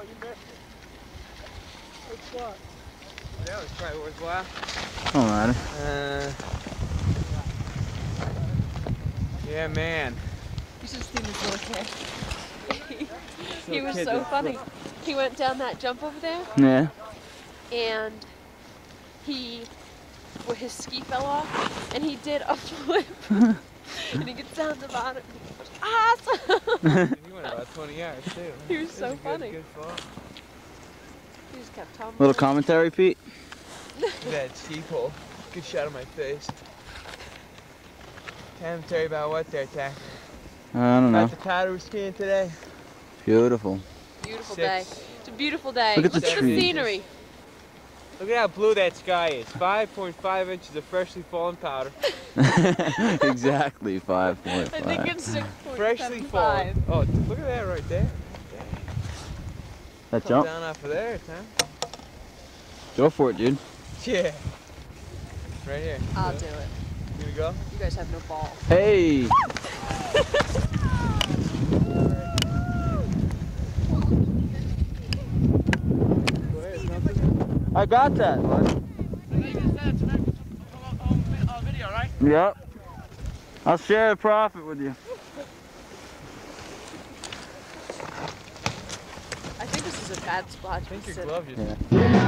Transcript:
you missed it. Good spot. That was probably worthwhile. Don't matter. Yeah, man. You should have seen this little kid. He was so funny. He went down that jump over there. Yeah. And his ski fell off, and he did a flip. And he gets down the bottom. Awesome! He went about 20 yards too. He was so funny. Good fall. He just kept tumbling. Little commentary, Pete. That ski pole. Good shot of my face. Commentary about what there, Tack? I don't know. About the powder we're skiing today. Beautiful. Beautiful day. It's a beautiful day. Look at the trees. Scenery. Look at how blue that sky is. 5.5 inches of freshly fallen powder. Exactly 5.5. I think it's 6.75. Freshly fallen. Oh, look at that right there. That Come jump? down off of there, Tom. Go for it, dude. Yeah. Right here. I'll do it. You gonna go? You guys have no balls. Hey! I got that, bud. Video, right? Yep. I'll share the profit with you. I think this is a bad spot to I think sit. your glove just... Yeah.